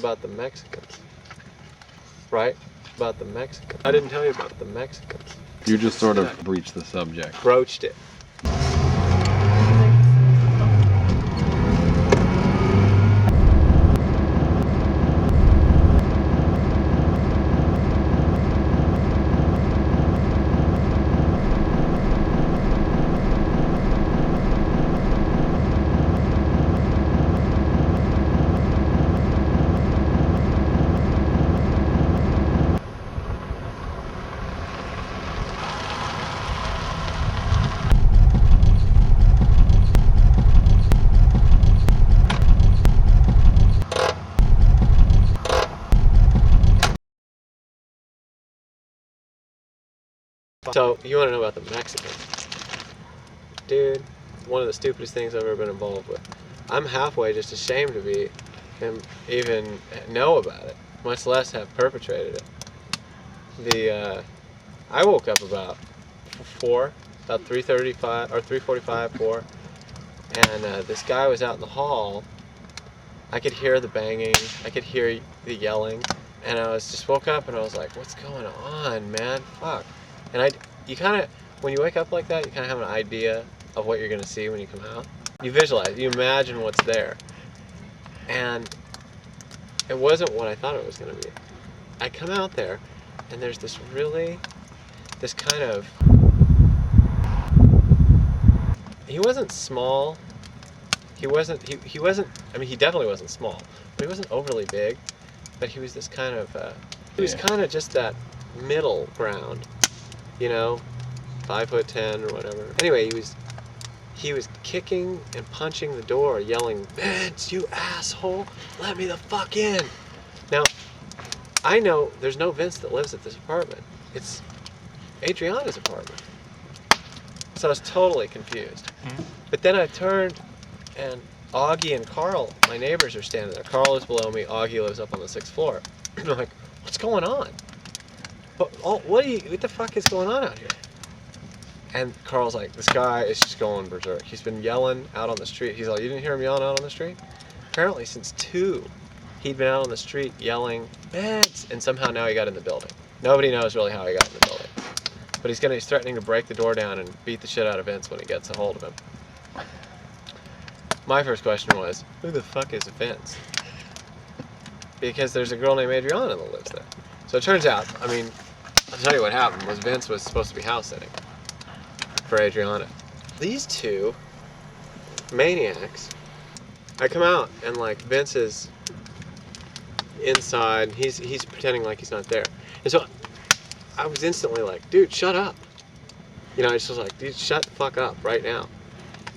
about the Mexicans. Right? About the Mexicans. I didn't tell you about the Mexicans. You just sort of breached the subject. Broached it. So, you want to know about the Mexicans? Dude, one of the stupidest things I've ever been involved with. I'm halfway just ashamed to be and even know about it, much less have perpetrated it. I woke up about 3:35 or 3:45, 4, and this guy was out in the hall. I could hear the banging, I could hear the yelling, and I was just woke up and I was like, what's going on, man? Fuck. And you kind of, when you wake up like that, you kind of have an idea of what you're going to see when you come out. You visualize, you imagine what's there. And it wasn't what I thought it was going to be. I come out there, and there's this kind of, he wasn't small. He wasn't, I mean, he definitely wasn't small, but he wasn't overly big. But he was this kind of, he was kind of just that middle ground, you know, 5'10" or whatever. Anyway, he was kicking and punching the door, yelling, "Vince, you asshole, let me the fuck in." Now, I know there's no Vince that lives at this apartment. It's Adriana's apartment. So I was totally confused. But then I turned, and Augie and Carl, my neighbors, are standing there. Carl is below me, Augie lives up on the 6th floor. And I'm like, what's going on? What the fuck is going on out here? And Carl's like, this guy is just going berserk. He's been yelling out on the street. He's like, you didn't hear him yelling out on the street? Apparently since 2, he'd been out on the street yelling, "Vince!" And somehow now he got in the building. Nobody knows really how he got in the building. But he's threatening to break the door down and beat the shit out of Vince when he gets a hold of him. My first question was, who the fuck is Vince? Because there's a girl named Adriana that lives there. So it turns out, I mean, I'll tell you what happened was Vince was supposed to be house sitting for Adriana. These two maniacs, I come out and like Vince is inside, he's pretending like he's not there. And so I was instantly like, dude, shut up. You know, I just was like, dude, shut the fuck up right now.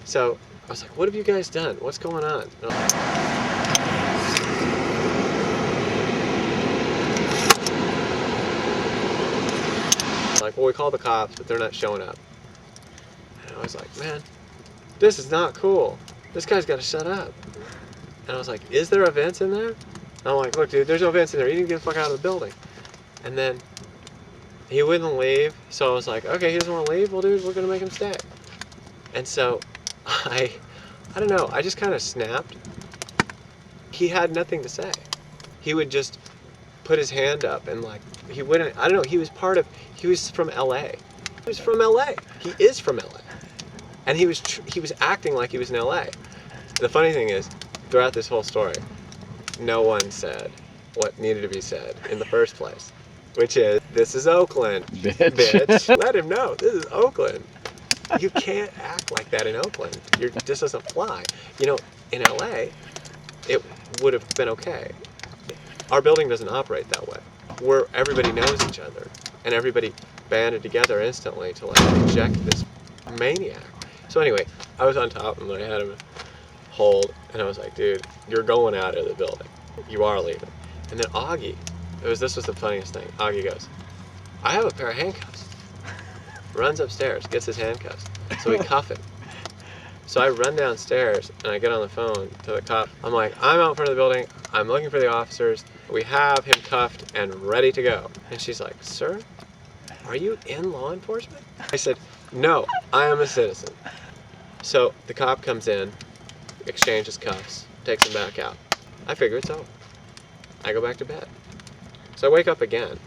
So I was like, what have you guys done? What's going on? Like, well, we called the cops, but they're not showing up. And I was like, man, this is not cool. This guy's got to shut up. And I was like, is there a Vince in there? And I'm like, look, dude, there's no Vince in there. You need to get the fuck out of the building. And then he wouldn't leave. So I was like, okay, he doesn't want to leave? Well, dude, we're going to make him stay. And so I don't know, I just kind of snapped. He had nothing to say. He would just put his hand up and like, he wouldn't, I don't know, he was from LA. He was from LA. He is from LA. And he was acting like he was in LA. The funny thing is, throughout this whole story, no one said what needed to be said in the first place, which is, this is Oakland, bitch. Let him know, this is Oakland. You can't act like that in Oakland. It just doesn't fly. You know, in LA, it would have been okay. Our building doesn't operate that way. Where everybody knows each other, and everybody banded together instantly to like reject this maniac. So anyway, I was on top and I had him hold, and I was like, dude, you're going out of the building. You are leaving. And then Augie, this was the funniest thing. Augie goes, I have a pair of handcuffs. Runs upstairs, gets his handcuffs. So we cuff him. So I run downstairs and I get on the phone to the cop. I'm like, I'm out in front of the building. I'm looking for the officers. We have him cuffed and ready to go. And she's like, sir, are you in law enforcement? I said, no, I am a citizen. So the cop comes in, exchanges cuffs, takes him back out. I figure it's over. I go back to bed. So I wake up again.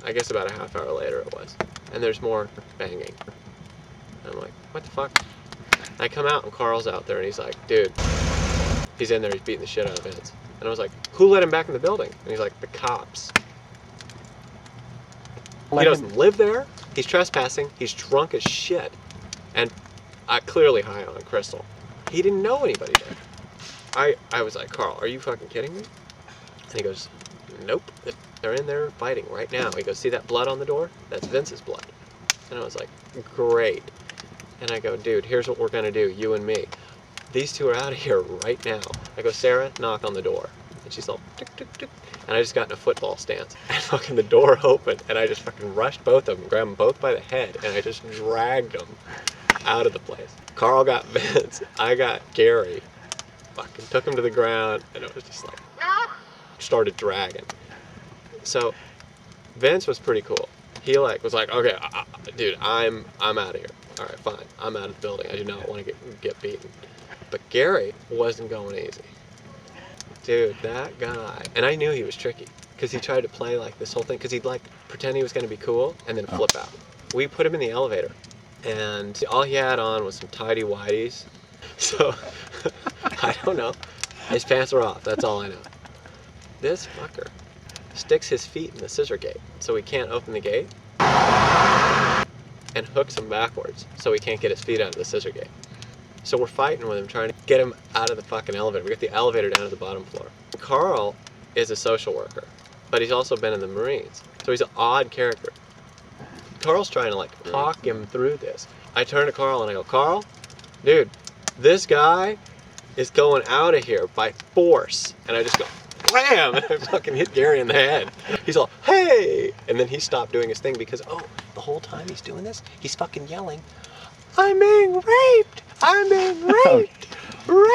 I guess about a half hour later it was. And there's more banging. And I'm like, what the fuck? And I come out and Carl's out there and he's like, dude, he's in there, he's beating the shit out of Vince. And I was like, who let him back in the building? And he's like, the cops. He doesn't live there. He's trespassing. He's drunk as shit. And clearly high on crystal. He didn't know anybody there. I was like, Carl, are you fucking kidding me? And he goes, nope. They're in there fighting right now. He goes, see that blood on the door? That's Vince's blood. And I was like, great. And I go, dude, here's what we're going to do, you and me. These two are out of here right now. I go, Sarah, knock on the door. And she's all, tick, tick, tick. And I just got in a football stance. And fucking the door opened, and I just fucking rushed both of them, grabbed them both by the head, and I just dragged them out of the place. Carl got Vince, I got Gary. Fucking took him to the ground, and it was just like, started dragging. So Vince was pretty cool. He was like, okay, dude, I'm out of here. All right, fine. I'm out of the building. I do not want to get beaten. But Gary wasn't going easy. Dude, that guy, and I knew he was tricky because he tried to play like this whole thing because he'd like pretend he was going to be cool and then flip out. We put him in the elevator and all he had on was some tidy whities. So I don't know. His pants were off. That's all I know. This fucker sticks his feet in the scissor gate so he can't open the gate and hooks him backwards so he can't get his feet out of the scissor gate. So we're fighting with him, trying to get him out of the fucking elevator. We got the elevator down to the bottom floor. Carl is a social worker, but he's also been in the Marines. So he's an odd character. Carl's trying to like talk him through this. I turn to Carl and I go, Carl, dude, this guy is going out of here by force. And I just go, wham! And I fucking hit Gary in the head. He's all, hey! And then he stopped doing his thing because, the whole time he's doing this, he's fucking yelling, I'm being raped! I'm being raped! Rape!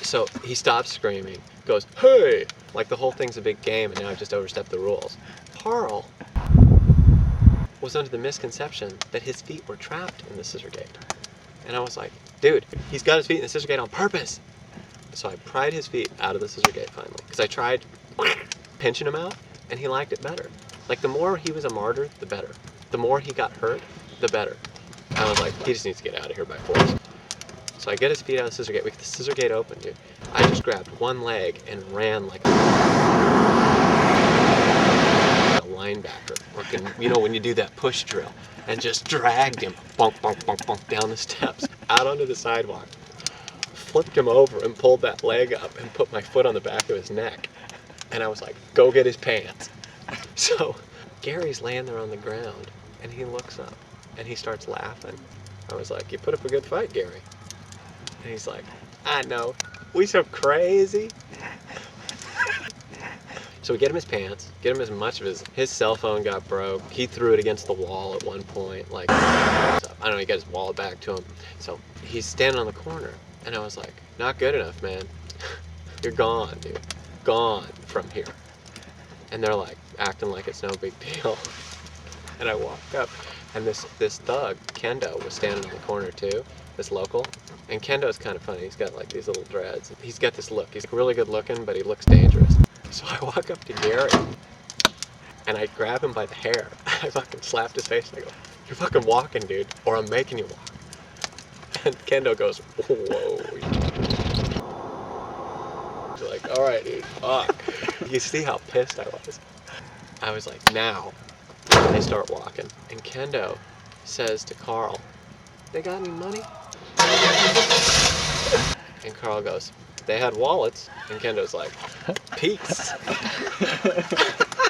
So he stops screaming, goes, hey! Like the whole thing's a big game and now I've just overstepped the rules. Carl was under the misconception that his feet were trapped in the scissor gate. And I was like, dude, he's got his feet in the scissor gate on purpose. So I pried his feet out of the scissor gate finally. Because I tried pinching him out and he liked it better. Like the more he was a martyr, the better. The more he got hurt, the better. I was like, he just needs to get out of here by force. So I get his feet out of the scissor gate. We get the scissor gate open, dude. I just grabbed one leg and ran like a linebacker. Or when you do that push drill. And just dragged him, bunk, bunk, bunk, bunk, down the steps, out onto the sidewalk. Flipped him over and pulled that leg up and put my foot on the back of his neck. And I was like, go get his pants. So Gary's laying there on the ground and he looks up and he starts laughing. I was like, you put up a good fight, Gary. And he's like, I know, we so crazy. So we get him his pants, get him as much of his cell phone got broke. He threw it against the wall at one point. Like, I don't know, he got his wallet back to him. So he's standing on the corner and I was like, not good enough, man. You're gone, dude. Gone from here. And they're like acting like it's no big deal. And I walk up and this thug, Kendo, was standing on the corner too, this local. And Kendo's kind of funny. He's got like these little dreads. He's got this look. He's really good looking, but he looks dangerous. So I walk up to Gary and I grab him by the hair. I fucking slapped his face and I go, you're fucking walking, dude, or I'm making you walk. And Kendo goes, whoa. He's like, all right, dude, fuck. You see how pissed I was? I was like, now. And they start walking. And Kendo says to Carl, they got any money? And Carl goes, they had wallets. And Kendo's like, peace.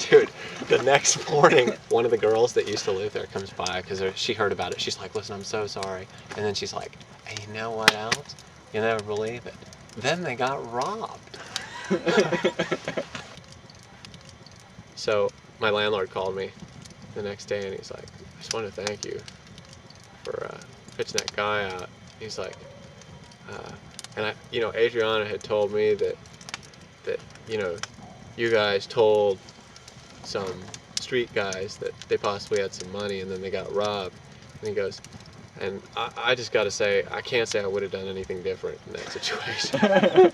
Dude, the next morning, one of the girls that used to live there comes by because she heard about it. She's like, listen, I'm so sorry. And then she's like, and you know what else? You'll never believe it. Then they got robbed. So my landlord called me the next day and he's like, I just want to thank you for pitching that guy out. He's like, and Adriana had told me that you guys told some street guys that they possibly had some money and then they got robbed. And he goes, and I just got to say, I can't say I would have done anything different in that situation.